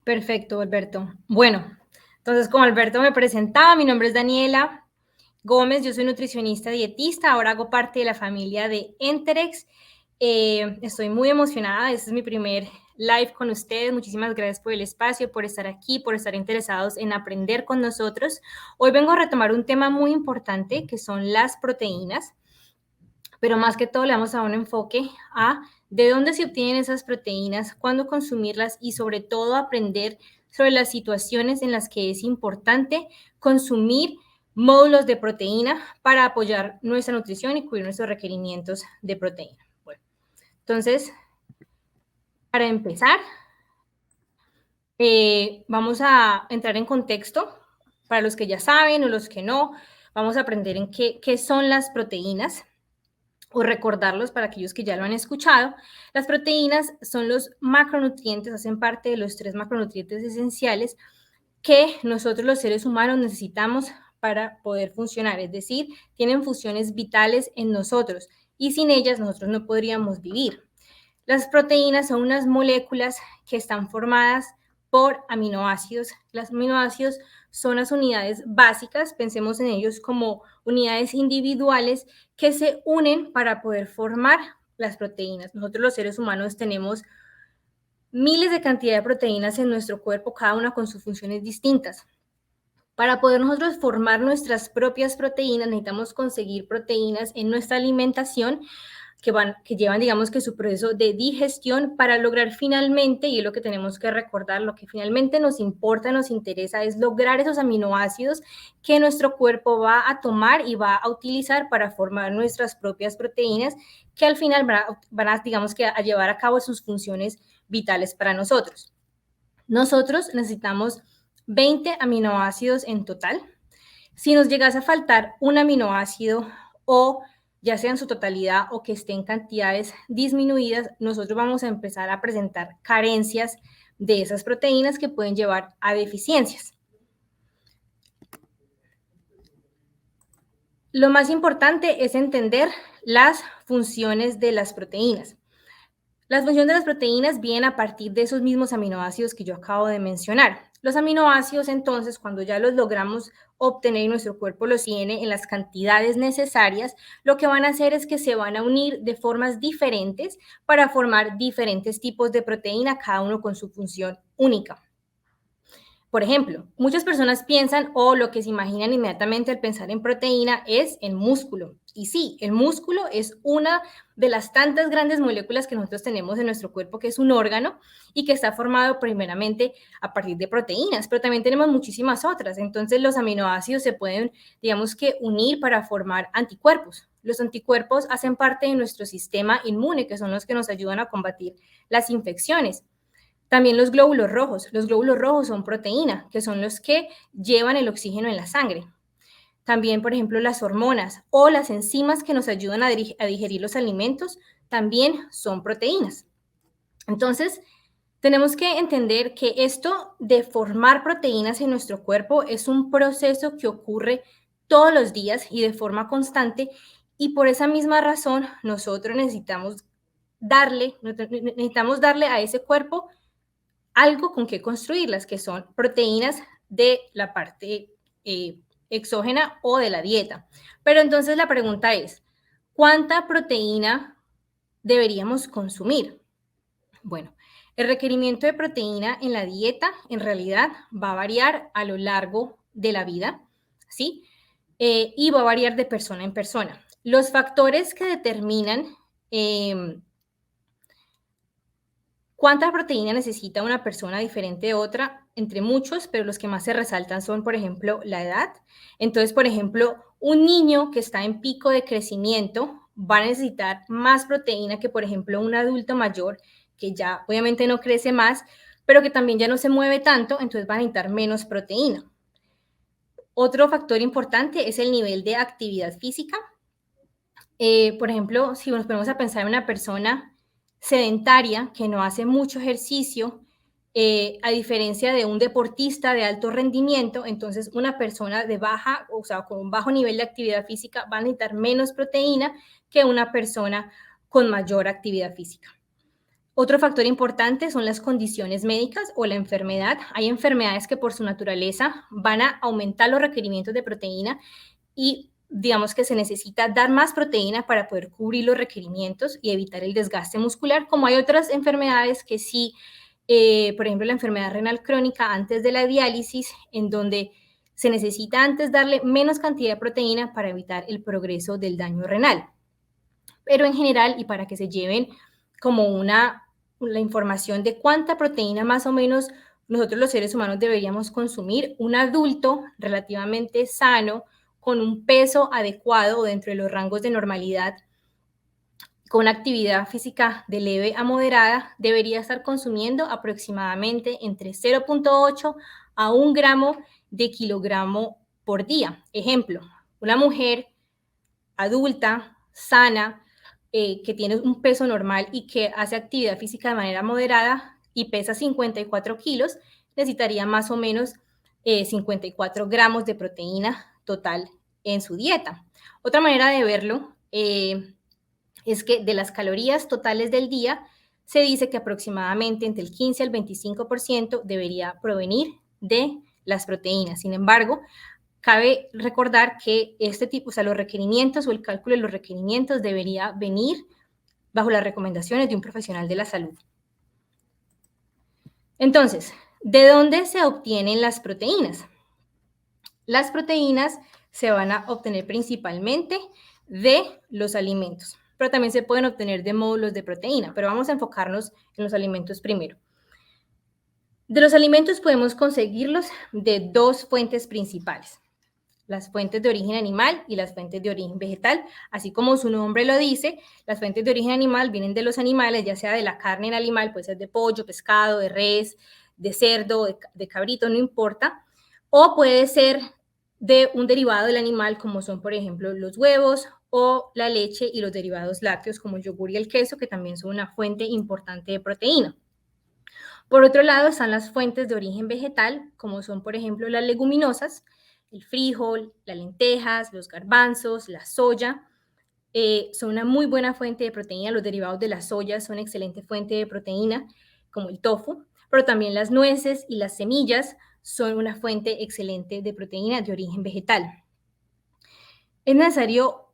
Perfecto, Alberto. Bueno, entonces como Alberto me presentaba, mi nombre es Daniela Gómez, yo soy nutricionista dietista, ahora hago parte de la familia de Enterex. Estoy muy emocionada, este es mi primer live con ustedes. Muchísimas gracias por el espacio, por estar aquí, por estar interesados en aprender con nosotros. Hoy vengo a retomar un tema muy importante que son las proteínas, pero más que todo le damos a un enfoque a de dónde se obtienen esas proteínas, cuándo consumirlas y sobre todo aprender sobre las situaciones en las que es importante consumir módulos de proteína para apoyar nuestra nutrición y cubrir nuestros requerimientos de proteína. Bueno, entonces, para empezar, vamos a entrar en contexto para los que ya saben o los que no. Vamos a aprender en qué son las proteínas o recordarlos para aquellos que ya lo han escuchado. Las proteínas son los macronutrientes, hacen parte de los 3 macronutrientes esenciales que nosotros los seres humanos necesitamos para poder funcionar, es decir, tienen funciones vitales en nosotros y sin ellas nosotros no podríamos vivir. Las proteínas son unas moléculas que están formadas por aminoácidos. Los aminoácidos son las unidades básicas, pensemos en ellos como unidades individuales que se unen para poder formar las proteínas. Nosotros los seres humanos tenemos miles de cantidad de proteínas en nuestro cuerpo, cada una con sus funciones distintas. Para poder nosotros formar nuestras propias proteínas, necesitamos conseguir proteínas en nuestra alimentación que llevan, digamos que su proceso de digestión para lograr finalmente, y es lo que tenemos que recordar, lo que finalmente nos importa, nos interesa, es lograr esos aminoácidos que nuestro cuerpo va a tomar y va a utilizar para formar nuestras propias proteínas, que al final van a digamos que, a llevar a cabo sus funciones vitales para nosotros. Nosotros necesitamos 20 aminoácidos en total. Si nos llegase a faltar un aminoácido o ya sea en su totalidad o que esté en cantidades disminuidas, nosotros vamos a empezar a presentar carencias de esas proteínas que pueden llevar a deficiencias. Lo más importante es entender las funciones de las proteínas. Las funciones de las proteínas vienen a partir de esos mismos aminoácidos que yo acabo de mencionar. Los aminoácidos, entonces, cuando ya los logramos obtener y nuestro cuerpo los tiene en las cantidades necesarias, lo que van a hacer es que se van a unir de formas diferentes para formar diferentes tipos de proteína, cada uno con su función única. Por ejemplo, muchas personas piensan o lo que se imaginan inmediatamente al pensar en proteína es el músculo. Y sí, el músculo es una de las tantas grandes moléculas que nosotros tenemos en nuestro cuerpo, que es un órgano y que está formado primeramente a partir de proteínas, pero también tenemos muchísimas otras. Entonces los aminoácidos se pueden, digamos que, unir para formar anticuerpos. Los anticuerpos hacen parte de nuestro sistema inmune, que son los que nos ayudan a combatir las infecciones. También los glóbulos rojos son proteína, que son los que llevan el oxígeno en la sangre. También, por ejemplo, las hormonas o las enzimas que nos ayudan a digerir los alimentos también son proteínas. Entonces, tenemos que entender que esto de formar proteínas en nuestro cuerpo es un proceso que ocurre todos los días y de forma constante, y por esa misma razón nosotros necesitamos darle a ese cuerpo algo con que construirlas, que son proteínas de la parte exógena o de la dieta. Pero entonces la pregunta es, ¿cuánta proteína deberíamos consumir? Bueno, el requerimiento de proteína en la dieta en realidad va a variar a lo largo de la vida, ¿sí? Y va a variar de persona en persona. Los factores que determinan ¿cuánta proteína necesita una persona diferente de otra? Entre muchos, pero los que más se resaltan son, por ejemplo, la edad. Entonces, por ejemplo, un niño que está en pico de crecimiento va a necesitar más proteína que, por ejemplo, un adulto mayor que ya obviamente no crece más, pero que también ya no se mueve tanto, entonces va a necesitar menos proteína. Otro factor importante es el nivel de actividad física. Por ejemplo, si nos ponemos a pensar en una persona sedentaria que no hace mucho ejercicio, a diferencia de un deportista de alto rendimiento, entonces una persona de baja, o sea, con un bajo nivel de actividad física va a necesitar menos proteína que una persona con mayor actividad física. Otro factor importante son las condiciones médicas o la enfermedad. Hay enfermedades que por su naturaleza van a aumentar los requerimientos de proteína y digamos que se necesita dar más proteína para poder cubrir los requerimientos y evitar el desgaste muscular, como hay otras enfermedades que sí, por ejemplo, la enfermedad renal crónica antes de la diálisis, en donde se necesita antes darle menos cantidad de proteína para evitar el progreso del daño renal. Pero en general, y para que se lleven como la información de cuánta proteína más o menos nosotros los seres humanos deberíamos consumir, un adulto relativamente sano, con un peso adecuado o dentro de los rangos de normalidad, con actividad física de leve a moderada, debería estar consumiendo aproximadamente entre 0,8 a 1 gramo de kilogramo por día. Ejemplo, una mujer adulta, sana, que tiene un peso normal y que hace actividad física de manera moderada y pesa 54 kilos, necesitaría más o menos 54 gramos de proteína total en su dieta. Otra manera de verlo es que de las calorías totales del día, se dice que aproximadamente entre el 15 al 25% debería provenir de las proteínas. Sin embargo, cabe recordar que este tipo, o sea, los requerimientos o el cálculo de los requerimientos debería venir bajo las recomendaciones de un profesional de la salud. Entonces, ¿de dónde se obtienen las proteínas? Las proteínas se van a obtener principalmente de los alimentos, pero también se pueden obtener de módulos de proteína, pero vamos a enfocarnos en los alimentos primero. De los alimentos podemos conseguirlos de dos fuentes principales: las fuentes de origen animal y las fuentes de origen vegetal. Así como su nombre lo dice, las fuentes de origen animal vienen de los animales, ya sea de la carne animal, puede ser de pollo, pescado, de res, de cerdo, de cabrito, no importa, o puede ser de un derivado del animal, como son, por ejemplo, los huevos o la leche y los derivados lácteos, como el yogur y el queso, que también son una fuente importante de proteína. Por otro lado, están las fuentes de origen vegetal, como son, por ejemplo, las leguminosas, el frijol, las lentejas, los garbanzos, la soya. Son una muy buena fuente de proteína. Los derivados de la soya son excelente fuente de proteína, como el tofu, pero también las nueces y las semillas son una fuente excelente de proteína de origen vegetal. Es necesario,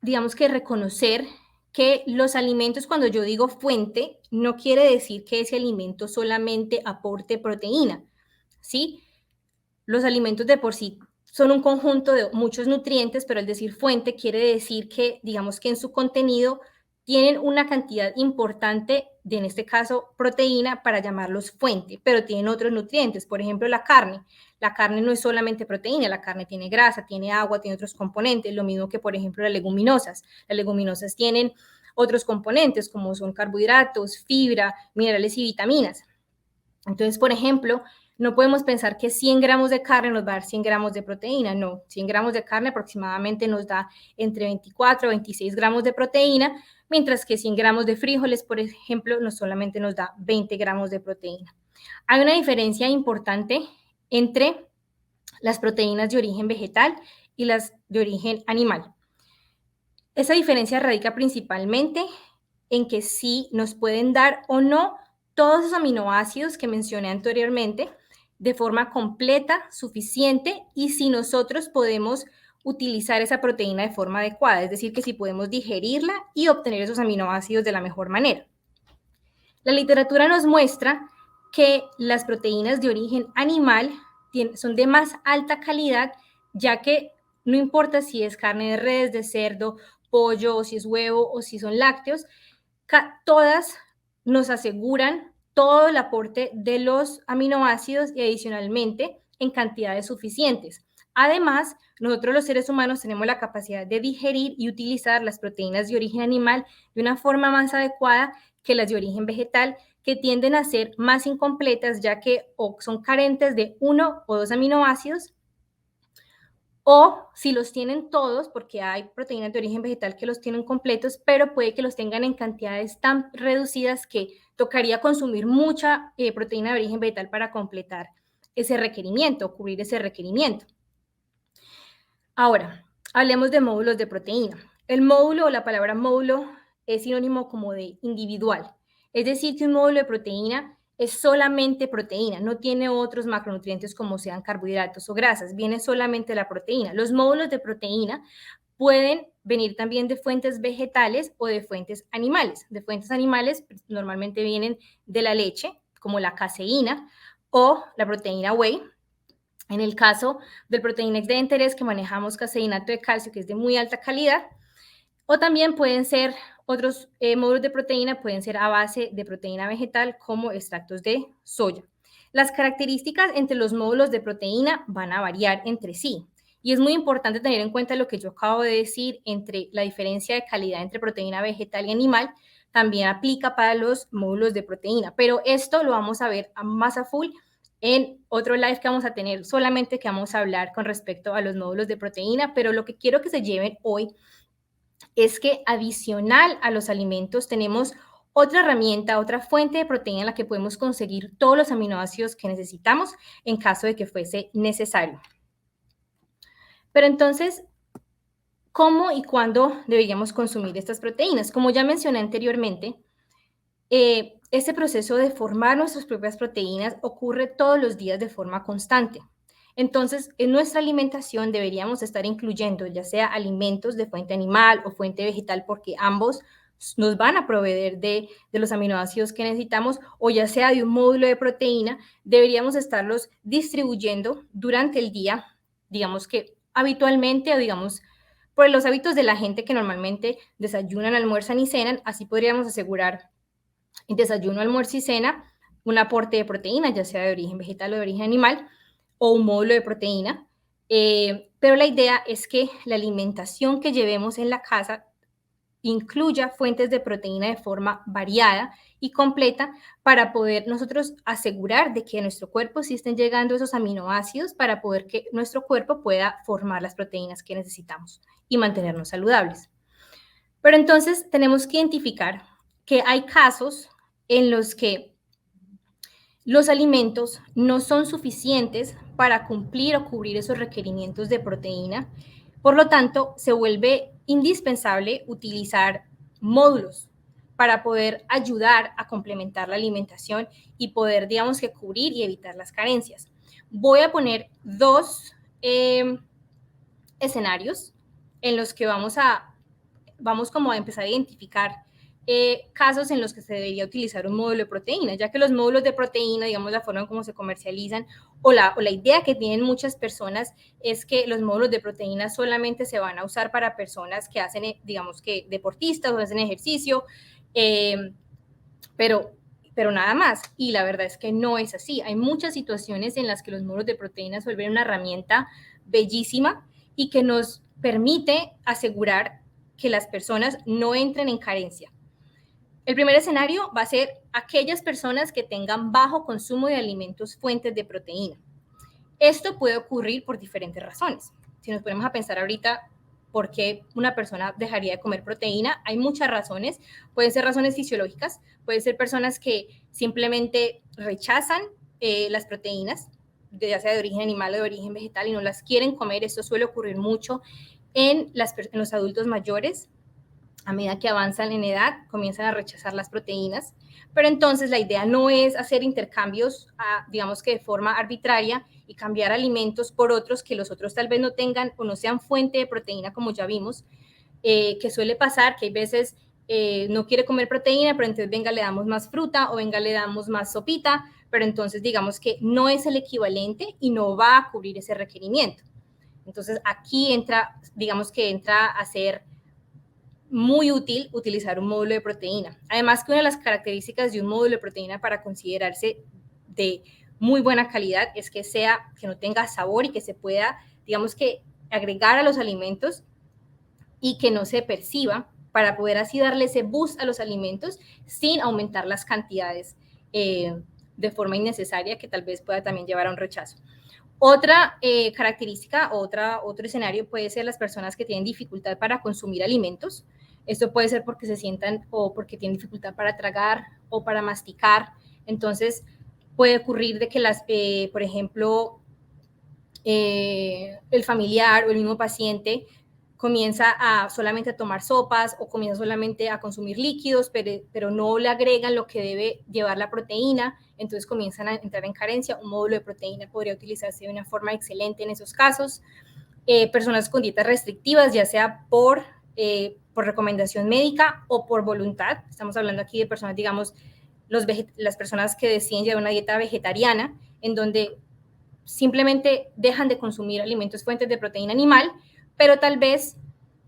digamos, que reconocer que los alimentos, cuando yo digo fuente, no quiere decir que ese alimento solamente aporte proteína, ¿sí? Los alimentos de por sí son un conjunto de muchos nutrientes, pero al decir fuente quiere decir que, digamos, que en su contenido tienen una cantidad importante de, en este caso, proteína para llamarlos fuente, pero tienen otros nutrientes. Por ejemplo, la carne. La carne no es solamente proteína, la carne tiene grasa, tiene agua, tiene otros componentes, lo mismo que, por ejemplo, las leguminosas. Las leguminosas tienen otros componentes como son carbohidratos, fibra, minerales y vitaminas. Entonces, por ejemplo, no podemos pensar que 100 gramos de carne nos va a dar 100 gramos de proteína. No, 100 gramos de carne aproximadamente nos da entre 24 a 26 gramos de proteína, mientras que 100 gramos de frijoles, por ejemplo, no solamente nos da 20 gramos de proteína. Hay una diferencia importante entre las proteínas de origen vegetal y las de origen animal. Esa diferencia radica principalmente en que sí nos pueden dar o no todos esos aminoácidos que mencioné anteriormente de forma completa, suficiente, y si nosotros podemos utilizar esa proteína de forma adecuada, es decir, que si podemos digerirla y obtener esos aminoácidos de la mejor manera. La literatura nos muestra que las proteínas de origen animal son de más alta calidad, ya que no importa si es carne de res, de cerdo, pollo, o si es huevo, o si son lácteos, todas nos aseguran todo el aporte de los aminoácidos y adicionalmente en cantidades suficientes. Además, nosotros los seres humanos tenemos la capacidad de digerir y utilizar las proteínas de origen animal de una forma más adecuada que las de origen vegetal, que tienden a ser más incompletas, ya que o son carentes de uno o dos aminoácidos, o si los tienen todos, porque hay proteínas de origen vegetal que los tienen completos, pero puede que los tengan en cantidades tan reducidas que tocaría consumir mucha proteína de origen vegetal para completar ese requerimiento, cubrir ese requerimiento. Ahora, hablemos de módulos de proteína. El módulo o la palabra módulo es sinónimo como de individual. Es decir, que un módulo de proteína es solamente proteína, no tiene otros macronutrientes como sean carbohidratos o grasas, viene solamente la proteína. Los módulos de proteína pueden venir también de fuentes vegetales o de fuentes animales. De fuentes animales normalmente vienen de la leche, como la caseína o la proteína whey. En el caso del Protein-X de interés, que manejamos caseinato de calcio, que es de muy alta calidad, o también pueden ser otros módulos de proteína, pueden ser a base de proteína vegetal, como extractos de soya. Las características entre los módulos de proteína van a variar entre sí. Y es muy importante tener en cuenta lo que yo acabo de decir entre la diferencia de calidad entre proteína vegetal y animal, también aplica para los módulos de proteína. Pero esto lo vamos a ver más a full en otro live que vamos a tener, solamente que vamos a hablar con respecto a los módulos de proteína. Pero lo que quiero que se lleven hoy es que adicional a los alimentos tenemos otra herramienta, otra fuente de proteína en la que podemos conseguir todos los aminoácidos que necesitamos en caso de que fuese necesario. Pero entonces, ¿cómo y cuándo deberíamos consumir estas proteínas? Como ya mencioné anteriormente, este proceso de formar nuestras propias proteínas ocurre todos los días de forma constante. Entonces, en nuestra alimentación deberíamos estar incluyendo ya sea alimentos de fuente animal o fuente vegetal, porque ambos nos van a proveer de los aminoácidos que necesitamos, o ya sea de un módulo de proteína, deberíamos estarlos distribuyendo durante el día, digamos que habitualmente, o digamos por los hábitos de la gente que normalmente desayunan, almuerzan y cenan. Así podríamos asegurar en desayuno, almuerzo y cena un aporte de proteína, ya sea de origen vegetal o de origen animal, o un módulo de proteína. Pero la idea es que la alimentación que llevemos en la casa incluya fuentes de proteína de forma variada y completa, para poder nosotros asegurar de que a nuestro cuerpo sí estén llegando esos aminoácidos, para poder que nuestro cuerpo pueda formar las proteínas que necesitamos y mantenernos saludables. Pero entonces tenemos que identificar que hay casos en los que los alimentos no son suficientes para cumplir o cubrir esos requerimientos de proteína. Por lo tanto, se vuelve indispensable utilizar módulos para poder ayudar a complementar la alimentación y poder, digamos, que cubrir y evitar las carencias. Voy a poner dos escenarios en los que vamos como a empezar a identificar casos en los que se debería utilizar un módulo de proteína, ya que los módulos de proteína, digamos, la forma en cómo se comercializan, o la idea que tienen muchas personas es que los módulos de proteína solamente se van a usar para personas que hacen, digamos, que deportistas o hacen ejercicio, pero nada más. Y la verdad es que no es así. Hay muchas situaciones en las que los módulos de proteína se vuelven una herramienta bellísima y que nos permite asegurar que las personas no entren en carencia. El primer escenario va a ser aquellas personas que tengan bajo consumo de alimentos fuentes de proteína. Esto puede ocurrir por diferentes razones. Si nos ponemos a pensar ahorita por qué una persona dejaría de comer proteína, hay muchas razones. Pueden ser razones fisiológicas, pueden ser personas que simplemente rechazan las proteínas, ya sea de origen animal o de origen vegetal, y no las quieren comer. Esto suele ocurrir mucho en los adultos mayores. A medida que avanzan en edad, comienzan a rechazar las proteínas. Pero entonces la idea no es hacer intercambios, digamos que de forma arbitraria, y cambiar alimentos por otros que los otros tal vez no tengan o no sean fuente de proteína, como ya vimos, que suele pasar, que hay veces no quiere comer proteína, pero entonces venga, le damos más fruta, o venga, le damos más sopita, pero entonces digamos que no es el equivalente y no va a cubrir ese requerimiento. Entonces aquí entra, digamos que entra a ser muy útil utilizar un módulo de proteína. Además, que una de las características de un módulo de proteína para considerarse de muy buena calidad es que no tenga sabor y que se pueda, digamos, que agregar a los alimentos y que no se perciba, para poder así darle ese boost a los alimentos sin aumentar las cantidades de forma innecesaria, que tal vez pueda también llevar a un rechazo. Otra característica, otro escenario puede ser las personas que tienen dificultad para consumir alimentos. Esto puede ser porque se sientan o porque tienen dificultad para tragar o para masticar. Entonces, puede ocurrir de que por ejemplo, el familiar o el mismo paciente comienza a solamente tomar sopas o comienza solamente a consumir líquidos, pero no le agregan lo que debe llevar la proteína, entonces comienzan a entrar en carencia. Un módulo de proteína podría utilizarse de una forma excelente en esos casos. Personas con dietas restrictivas, ya sea por recomendación médica o por voluntad. Estamos hablando aquí de personas, digamos, las personas que deciden llevar una dieta vegetariana, en donde simplemente dejan de consumir alimentos fuentes de proteína animal, pero tal vez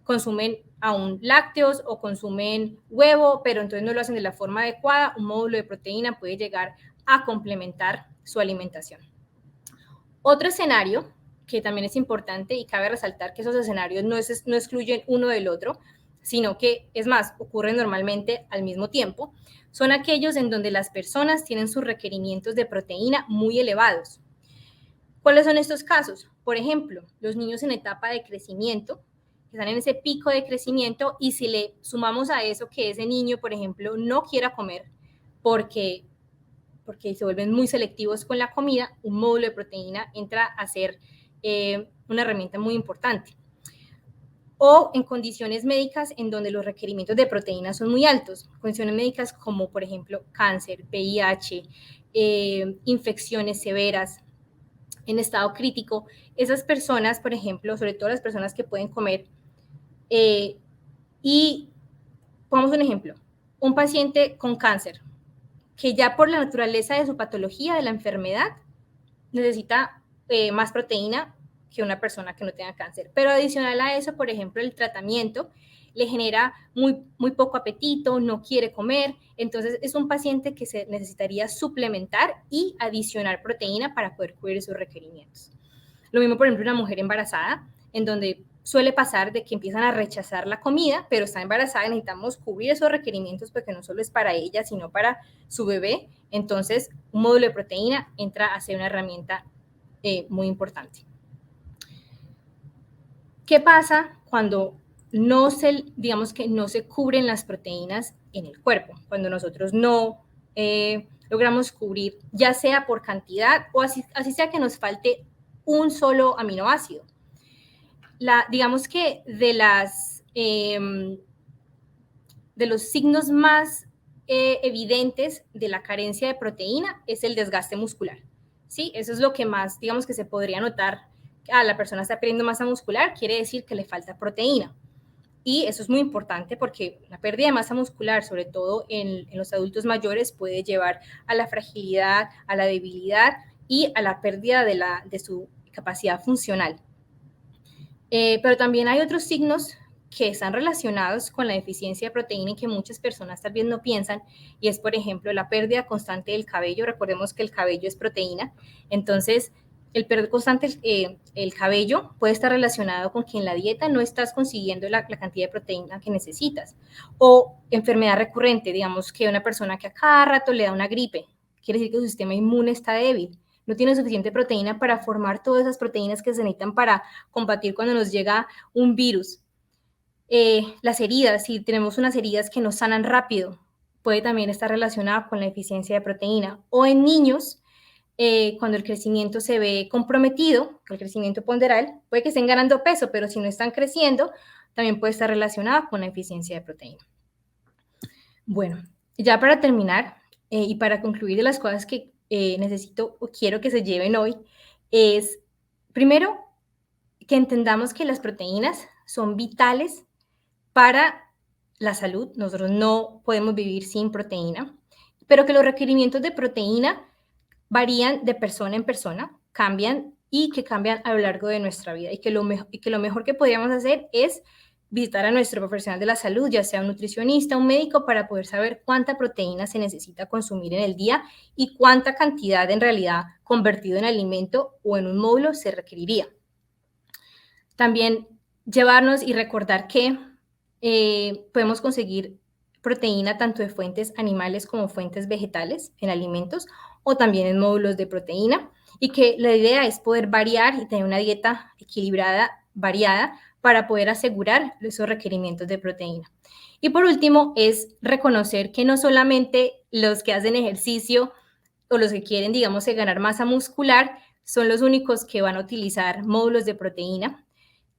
consumen aún lácteos o consumen huevo, pero entonces no lo hacen de la forma adecuada. Un módulo de proteína puede llegar a complementar su alimentación. Otro escenario que también es importante, y cabe resaltar que esos escenarios no excluyen uno del otro, sino que, es más, ocurren normalmente al mismo tiempo, son aquellos en donde las personas tienen sus requerimientos de proteína muy elevados. ¿Cuáles son estos casos? Por ejemplo, los niños en etapa de crecimiento, que están en ese pico de crecimiento, y si le sumamos a eso que ese niño, por ejemplo, no quiera comer porque se vuelven muy selectivos con la comida, un módulo de proteína entra a ser una herramienta muy importante. O en condiciones médicas en donde los requerimientos de proteína son muy altos, condiciones médicas como, por ejemplo, cáncer, VIH, infecciones severas, en estado crítico. Esas personas, por ejemplo, sobre todo las personas que pueden comer, y pongamos un ejemplo, un paciente con cáncer, que ya por la naturaleza de su patología, de la enfermedad, necesita más proteína que una persona que no tenga cáncer. Pero adicional a eso, por ejemplo, el tratamiento le genera muy poco apetito, no quiere comer, entonces es un paciente que se necesitaría suplementar y adicionar proteína para poder cubrir sus requerimientos. Lo mismo, por ejemplo, una mujer embarazada, en donde suele pasar de que empiezan a rechazar la comida, pero está embarazada, necesitamos cubrir esos requerimientos porque no solo es para ella, sino para su bebé. Entonces, un módulo de proteína entra a ser una herramienta muy importante. ¿Qué pasa cuando digamos que no se cubren las proteínas en el cuerpo? Cuando nosotros no logramos cubrir, ya sea por cantidad o así sea que nos falte un solo aminoácido. Digamos que de los signos más evidentes de la carencia de proteína es el desgaste muscular. ¿Sí? Eso es lo que más, digamos, que se podría notar. La persona está perdiendo masa muscular, quiere decir que le falta proteína. Y eso es muy importante porque la pérdida de masa muscular, sobre todo en los adultos mayores, puede llevar a la fragilidad, a la debilidad y a la pérdida de su capacidad funcional. Pero también hay otros signos que están relacionados con la deficiencia de proteína y que muchas personas tal vez no piensan, y es, por ejemplo, la pérdida constante del cabello. Recordemos que el cabello es proteína, entonces el perder constante el cabello puede estar relacionado con que en la dieta no estás consiguiendo la cantidad de proteína que necesitas. O enfermedad recurrente, digamos que una persona que a cada rato le da una gripe, quiere decir que su sistema inmune está débil, no tiene suficiente proteína para formar todas esas proteínas que se necesitan para combatir cuando nos llega un virus. Las heridas, si tenemos unas heridas que no sanan rápido, puede también estar relacionada con la deficiencia de proteína. O en niños, cuando el crecimiento se ve comprometido, el crecimiento ponderal, puede que estén ganando peso, pero si no están creciendo, también puede estar relacionada con la deficiencia de proteína. Bueno, ya para terminar y para concluir de las cosas que necesito o quiero que se lleven hoy, es primero que entendamos que las proteínas son vitales para la salud. Nosotros no podemos vivir sin proteína, pero que los requerimientos de proteína varían de persona en persona, cambian y que cambian a lo largo de nuestra vida, y que lo mejor que podríamos hacer es visitar a nuestro profesional de la salud, ya sea un nutricionista, un médico, para poder saber cuánta proteína se necesita consumir en el día y cuánta cantidad en realidad convertido en alimento o en un módulo se requeriría. También llevarnos y recordar que podemos conseguir proteína tanto de fuentes animales como fuentes vegetales en alimentos o también en módulos de proteína, y que la idea es poder variar y tener una dieta equilibrada, variada, para poder asegurar esos requerimientos de proteína. Y por último, es reconocer que no solamente los que hacen ejercicio o los que quieren, digamos, ganar masa muscular son los únicos que van a utilizar módulos de proteína,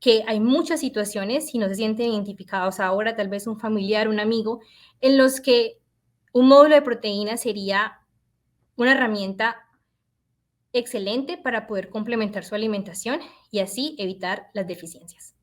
que hay muchas situaciones, si no se sienten identificados ahora, tal vez un familiar, un amigo, en los que un módulo de proteínas sería una herramienta excelente para poder complementar su alimentación y así evitar las deficiencias.